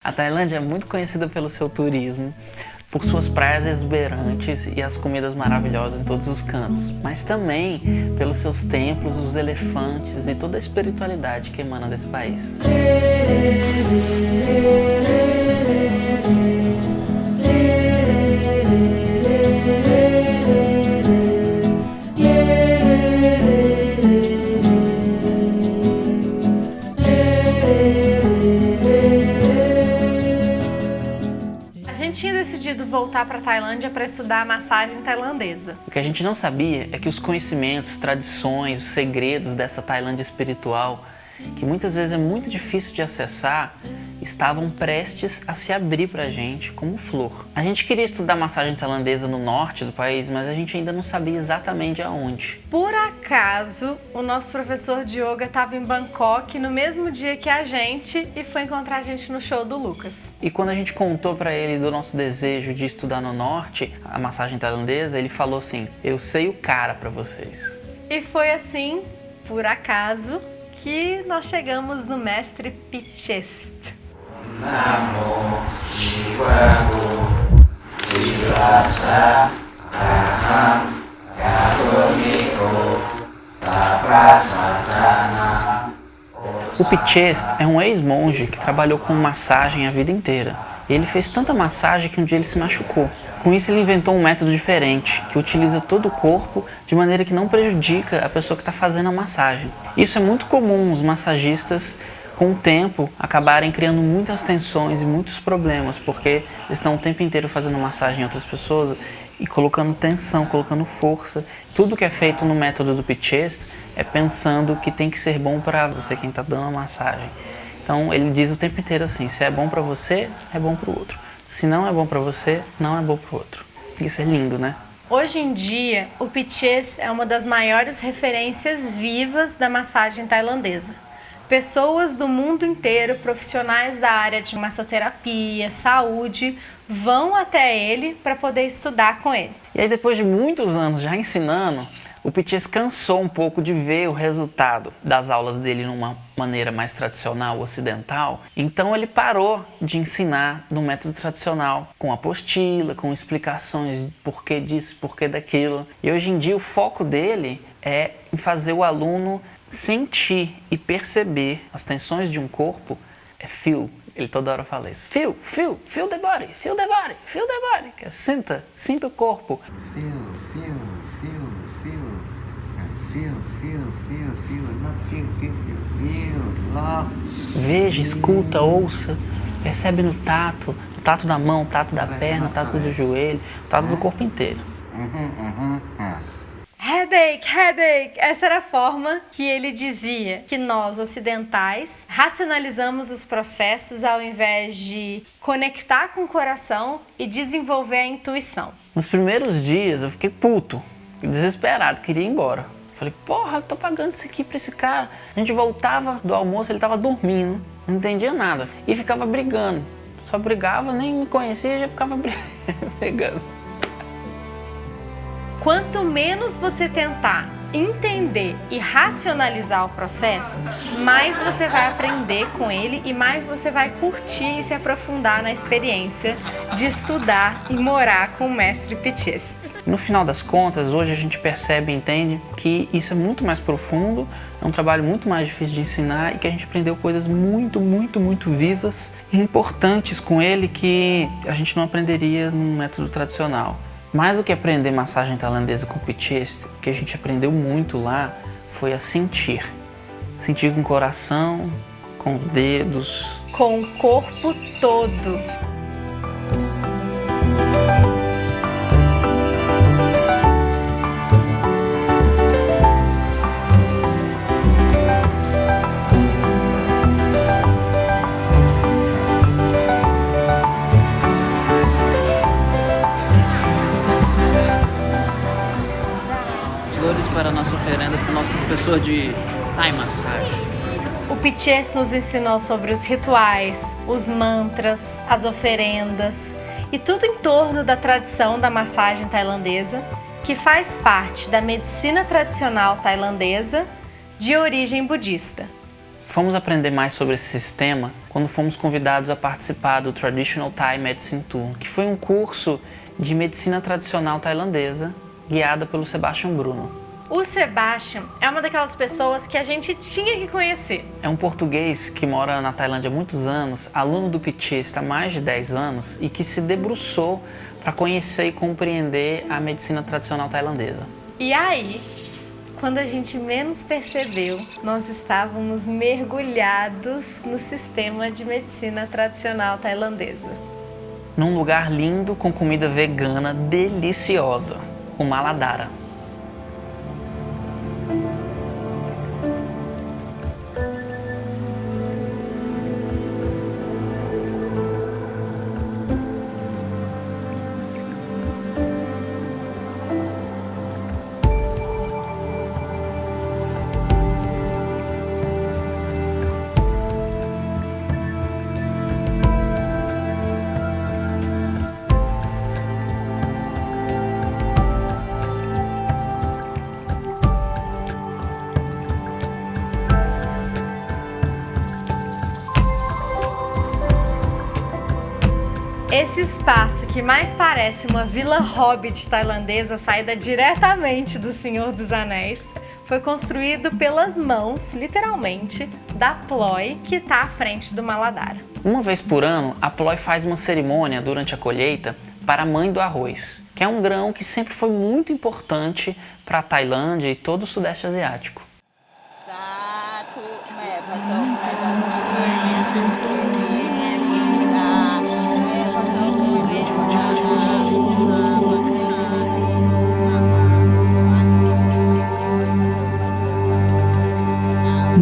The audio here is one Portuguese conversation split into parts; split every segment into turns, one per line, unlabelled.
A Tailândia é muito conhecida pelo seu turismo, por suas praias exuberantes e as comidas maravilhosas em todos os cantos, mas também pelos seus templos, os elefantes e toda a espiritualidade que emana desse país.
Tinha decidido voltar para a Tailândia para estudar a massagem tailandesa.
O que a gente não sabia é que os conhecimentos, tradições, os segredos dessa Tailândia espiritual, que muitas vezes é muito difícil de acessar, estavam prestes a se abrir para a gente como flor. A gente queria estudar massagem tailandesa no norte do país, mas a gente ainda não sabia exatamente aonde.
Por acaso, o nosso professor de yoga estava em Bangkok no mesmo dia que a gente e foi encontrar a gente no show do Lucas.
E quando a gente contou para ele do nosso desejo de estudar no norte a massagem tailandesa, ele falou assim: eu sei o cara para vocês.
E foi assim, por acaso, que nós chegamos no mestre Pichest.
Namo Shivago Siddhasa Aham Karuniko Saprasatana.
O Pichest é um ex-monge que trabalhou com massagem a vida inteira. Ele fez tanta massagem que um dia ele se machucou. Com isso ele inventou um método diferente, que utiliza todo o corpo de maneira que não prejudica a pessoa que está fazendo a massagem. Isso é muito comum os massagistas, com o tempo, acabarem criando muitas tensões e muitos problemas, porque eles estão o tempo inteiro fazendo massagem em outras pessoas e colocando tensão, colocando força. Tudo que é feito no método do Pichest é pensando que tem que ser bom para você, quem está dando a massagem. Então ele diz o tempo inteiro assim: se é bom para você, é bom para o outro. Se não é bom para você, não é bom para o outro. Isso é lindo, né?
Hoje em dia, o Pichest é uma das maiores referências vivas da massagem tailandesa. Pessoas do mundo inteiro, profissionais da área de massoterapia, saúde, vão até ele para poder estudar com ele.
E aí, depois de muitos anos já ensinando, o Pichest cansou um pouco de ver o resultado das aulas dele numa maneira mais tradicional, ocidental. Então ele parou de ensinar no método tradicional, com apostila, com explicações de porquê disso, porquê daquilo. E hoje em dia o foco dele é em fazer o aluno sentir e perceber as tensões de um corpo. É feel. Ele toda hora fala isso. Feel the body, feel the body, feel the body. Sinta o corpo.
Feel, love.
Veja, escuta, ouça, percebe no tato da mão, o tato da perna, o tato do joelho, o tato do corpo inteiro.
Headache. Essa era a forma que ele dizia que nós, ocidentais, racionalizamos os processos ao invés de conectar com o coração e desenvolver a intuição.
Nos primeiros dias eu fiquei puto, desesperado, queria ir embora. Falei, porra, eu tô pagando isso aqui pra esse cara. A gente voltava do almoço, ele tava dormindo, não entendia nada. E ficava brigando. Só brigava, nem me conhecia, já ficava brigando.
Quanto menos você tentar entender e racionalizar o processo, mais você vai aprender com ele e mais você vai curtir e se aprofundar na experiência de estudar e morar com o mestre Pichest.
No final das contas, hoje a gente percebe e entende que isso é muito mais profundo, é um trabalho muito mais difícil de ensinar e que a gente aprendeu coisas muito vivas e importantes com ele que a gente não aprenderia num método tradicional. Mais do que aprender massagem tailandesa com Pichest, o que a gente aprendeu muito lá foi a sentir. Sentir com o coração, com os dedos.
Com o corpo todo.
Para a nossa oferenda para o nosso professor de Thai Massagem.
O Pichest nos ensinou sobre os rituais, os mantras, as oferendas e tudo em torno da tradição da massagem tailandesa, que faz parte da medicina tradicional tailandesa de origem budista.
Fomos aprender mais sobre esse sistema quando fomos convidados a participar do Traditional Thai Medicine Tour, que foi um curso de medicina tradicional tailandesa guiada pelo Sebastian Bruno.
O Sebastian é uma daquelas pessoas que a gente tinha que conhecer.
É um português que mora na Tailândia há muitos anos, aluno do PTS há mais de 10 anos e que se debruçou para conhecer e compreender a medicina tradicional tailandesa.
E aí, quando a gente menos percebeu, nós estávamos mergulhados no sistema de medicina tradicional tailandesa.
Num lugar lindo com comida vegana deliciosa, o Maladara.
Esse espaço que mais parece uma vila hobbit tailandesa saída diretamente do Senhor dos Anéis foi construído pelas mãos, literalmente, da Ploy, que está à frente do Maladara.
Uma vez por ano, a Ploy faz uma cerimônia durante a colheita para a mãe do arroz, que é um grão que sempre foi muito importante para a Tailândia e todo o Sudeste Asiático.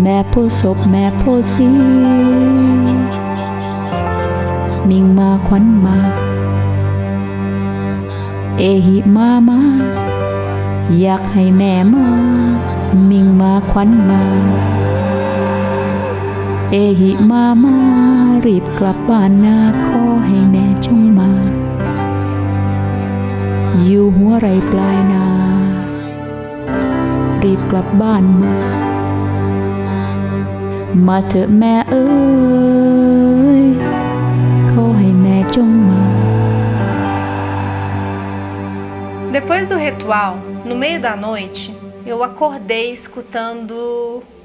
Maple soap maple si Ming ma kwan ma Ehi mama Yak hai mẹ ma Ming ma kwan ma Ehi mama รีบกลับบ้านนาขอให้แม่จงมาอยู่หัวไรปลายนารีบกลับบ้านมาเถอะแม่เอ้ยขอให้แม่จงมา
Depois do ritual, no meio da noite, eu acordei escutando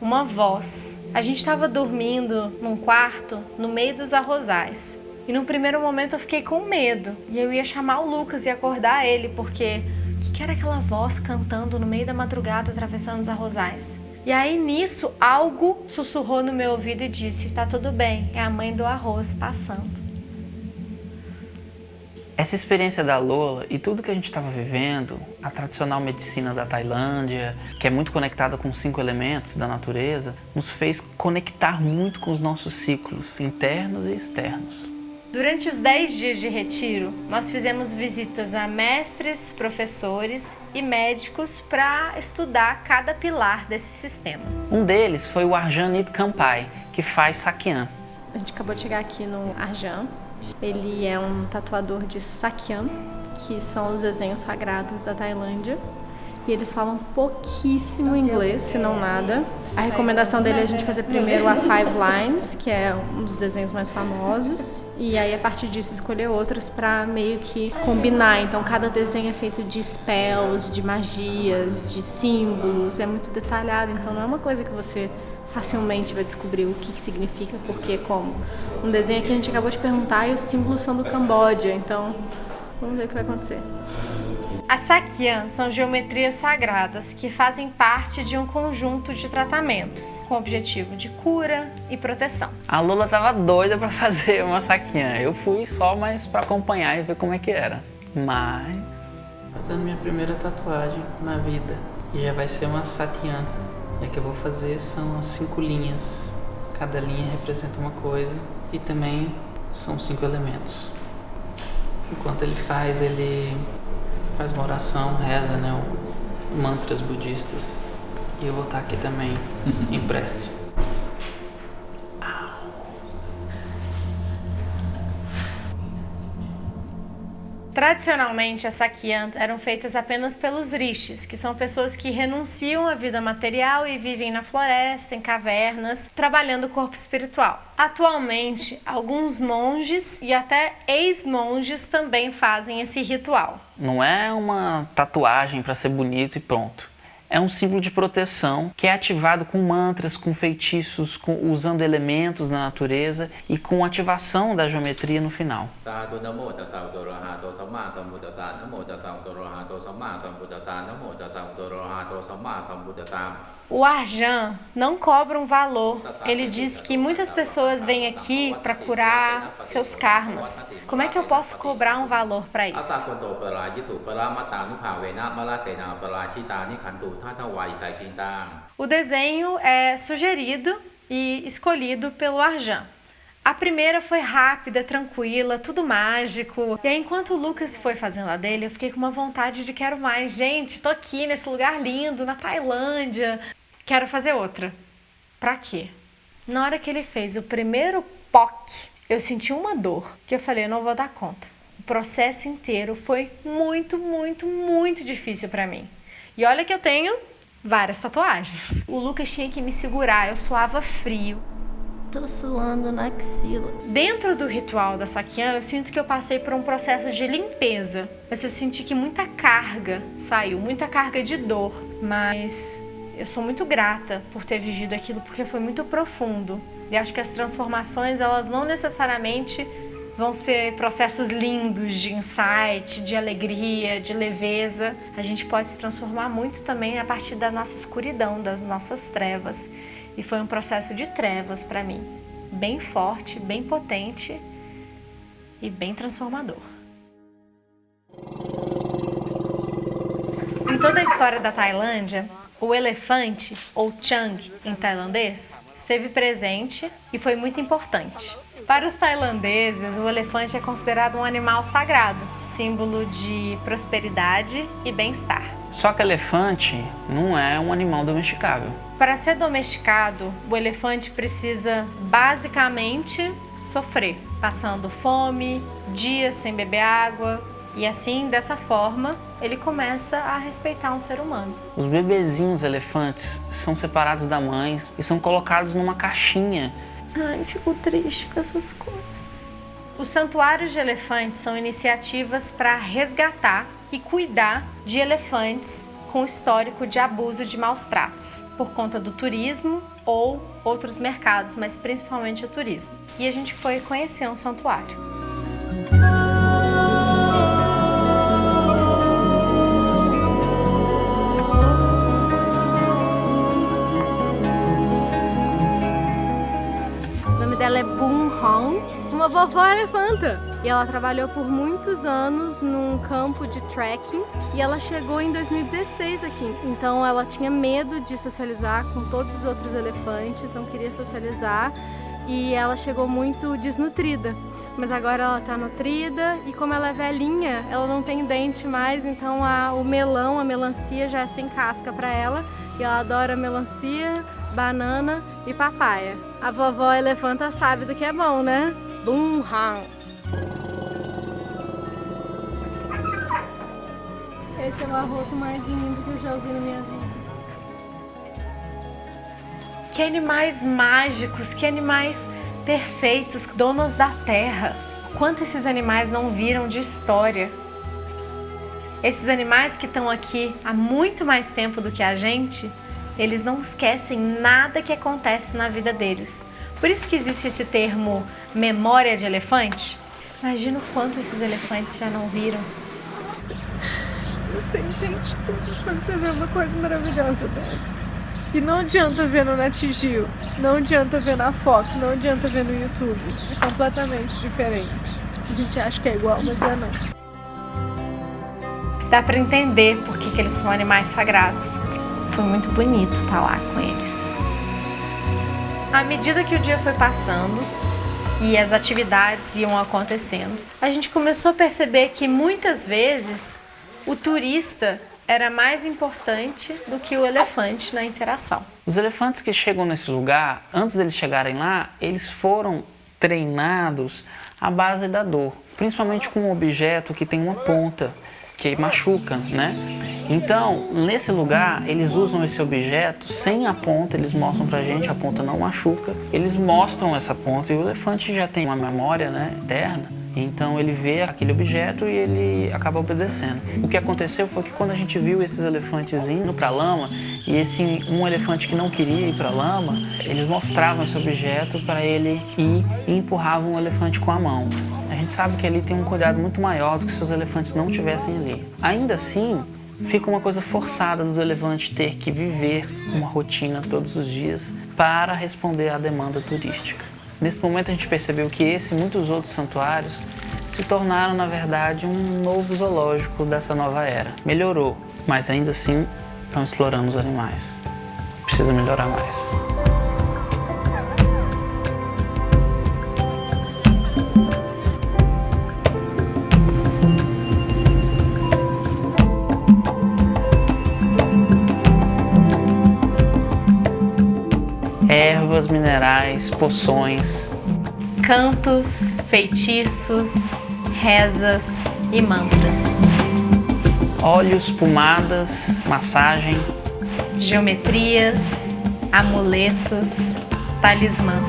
uma voz. A gente estava dormindo num quarto no meio dos arrozais. E no primeiro momento eu fiquei com medo. E eu ia chamar o Lucas e acordar ele, porque o que era aquela voz cantando no meio da madrugada, atravessando os arrozais? E aí nisso, algo sussurrou no meu ouvido e disse: está tudo bem, é a mãe do arroz passando.
Essa experiência da Lola e tudo que a gente estava vivendo, a tradicional medicina da Tailândia, que é muito conectada com os 5 elementos da natureza, nos fez conectar muito com os nossos ciclos internos e externos.
Durante os 10 dias de retiro, nós fizemos visitas a mestres, professores e médicos para estudar cada pilar desse sistema.
Um deles foi o Arjanit Kampai, que faz Sakyan.
A gente acabou de chegar aqui no Arjan. Ele é um tatuador de Sakyan, que são os desenhos sagrados da Tailândia. E eles falam pouquíssimo inglês, se não nada. A recomendação dele é a gente fazer primeiro a Five Lines, que é um dos desenhos mais famosos. E aí, a partir disso, escolher outros para meio que combinar. Então, cada desenho é feito de spells, de magias, de símbolos. É muito detalhado, então não é uma coisa que você facilmente vai descobrir o que significa, porque como. Um desenho aqui a gente acabou de perguntar e os símbolos são do Camboja, então vamos ver o que vai acontecer. As Sakyan são geometrias sagradas que fazem parte de um conjunto de tratamentos com o objetivo de cura e proteção.
A Lola estava doida para fazer uma Sakyan. Eu fui só mais para acompanhar e ver como é que era. Mas fazendo minha primeira tatuagem na vida. E já vai ser uma Sakyan. E a que eu vou fazer são as 5 linhas. Cada linha representa uma coisa e também são 5 elementos. Enquanto ele faz uma oração, reza, né, mantras budistas. E eu vou estar aqui também em prece.
Tradicionalmente, as sakyant eram feitas apenas pelos rishis, que são pessoas que renunciam à vida material e vivem na floresta, em cavernas, trabalhando o corpo espiritual. Atualmente, alguns monges e até ex-monges também fazem esse ritual.
Não é uma tatuagem para ser bonito e pronto. É um símbolo de proteção que é ativado com mantras, com feitiços, usando elementos da natureza e com ativação da geometria no final.
O Arjan não cobra um valor. Ele diz que muitas pessoas vêm aqui para curar seus karmas. Como é que eu posso cobrar um valor para isso? O desenho é sugerido e escolhido pelo Arjan. A primeira foi rápida, tranquila, tudo mágico. E aí, enquanto o Lucas foi fazendo a dele, eu fiquei com uma vontade de quero mais. Gente, tô aqui nesse lugar lindo, na Tailândia. Quero fazer outra. Pra quê? Na hora que ele fez o primeiro POC, eu senti uma dor, que eu falei, eu não vou dar conta. O processo inteiro foi muito, muito, muito difícil pra mim. E olha que eu tenho várias tatuagens. O Lucas tinha que me segurar, eu suava frio.
Tô suando na axila.
Dentro do ritual da sakyant, eu sinto que eu passei por um processo de limpeza. Mas eu senti que muita carga saiu, muita carga de dor. Mas eu sou muito grata por ter vivido aquilo, porque foi muito profundo. E acho que as transformações, elas não necessariamente vão ser processos lindos de insight, de alegria, de leveza. A gente pode se transformar muito também a partir da nossa escuridão, das nossas trevas. E foi um processo de trevas para mim, bem forte, bem potente e bem transformador. Em toda a história da Tailândia, o elefante, ou Chang em tailandês, esteve presente e foi muito importante. Para os tailandeses, o elefante é considerado um animal sagrado, símbolo de prosperidade e bem-estar.
Só que elefante não é um animal domesticável.
Para ser domesticado, o elefante precisa basicamente sofrer, passando fome, dias sem beber água, e assim, dessa forma, ele começa a respeitar um ser humano.
Os bebezinhos elefantes são separados da mãe e são colocados numa caixinha.
Ai, fico triste com essas coisas.
Os santuários de elefantes são iniciativas para resgatar e cuidar de elefantes com histórico de abuso de maus tratos, por conta do turismo ou outros mercados, mas principalmente o turismo. E a gente foi conhecer um santuário.
O nome dela é Boon Hong, uma vovó elefanta. E ela trabalhou por muitos anos num campo de trekking e ela chegou em 2016 aqui. Então ela tinha medo de socializar com todos os outros elefantes, não queria socializar e ela chegou muito desnutrida. Mas agora ela tá nutrida e como ela é velhinha, ela não tem dente mais, então o melão, a melancia já é sem casca para ela e ela adora melancia, banana e papaya. A vovó elefanta sabe do que é bom, né? Boon Hong. Esse é o arroto mais lindo que eu já ouvi na minha vida.
Que animais mágicos, que animais perfeitos, donos da terra. Quanto esses animais não viram de história. Esses animais que estão aqui há muito mais tempo do que a gente, eles não esquecem nada que acontece na vida deles. Por isso que existe esse termo memória de elefante. Imagina o quanto esses elefantes já não viram.
Você entende tudo quando você vê uma coisa maravilhosa dessas. E não adianta ver no Nat Geo, não adianta ver na foto, não adianta ver no YouTube. É completamente diferente. A gente acha que é igual, mas não é não.
Dá pra entender por que eles são animais sagrados. Foi muito bonito estar lá com eles. À medida que o dia foi passando e as atividades iam acontecendo, a gente começou a perceber que muitas vezes o turista era mais importante do que o elefante na interação.
Os elefantes que chegam nesse lugar, antes deles chegarem lá, eles foram treinados à base da dor. principalmente com um objeto que tem uma ponta, que machuca, né? Então, nesse lugar, eles usam esse objeto sem a ponta, eles mostram pra gente, a ponta não machuca, eles mostram essa ponta e o elefante já tem uma memória, né, eterna, então ele vê aquele objeto e ele acaba obedecendo. O que aconteceu foi que quando a gente viu esses elefantes indo pra lama, e um elefante que não queria ir pra lama, eles mostravam esse objeto para ele ir e empurravam o elefante com a mão. A gente sabe que ali tem um cuidado muito maior do que se os elefantes não estivessem ali. Ainda assim, fica uma coisa forçada do elefante ter que viver uma rotina todos os dias para responder à demanda turística. Nesse momento a gente percebeu que esse e muitos outros santuários se tornaram, na verdade, um novo zoológico dessa nova era. Melhorou, mas ainda assim estão explorando os animais. Precisa melhorar mais. Ervas, minerais, poções,
Cantos, feitiços, rezas e mantras.
óleos, pomadas, massagem,
Geometrias, amuletos, talismãs.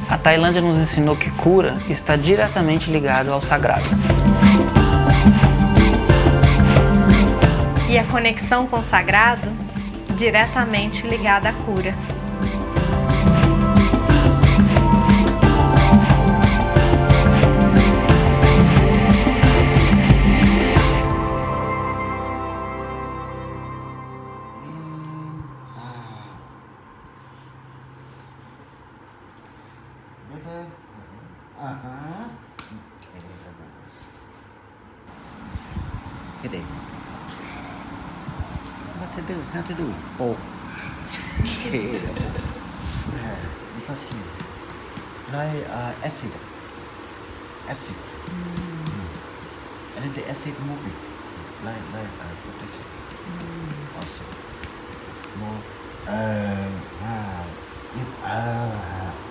A Tailândia nos ensinou que cura está diretamente ligado ao sagrado.
E a conexão com o sagrado diretamente ligada à cura.
Cái đẹp. How to do? Poke. Okay. Because like acid. And then the acid moving. Like protection. Also. More.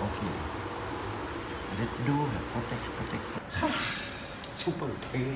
Okay. And then do protect. Super okay.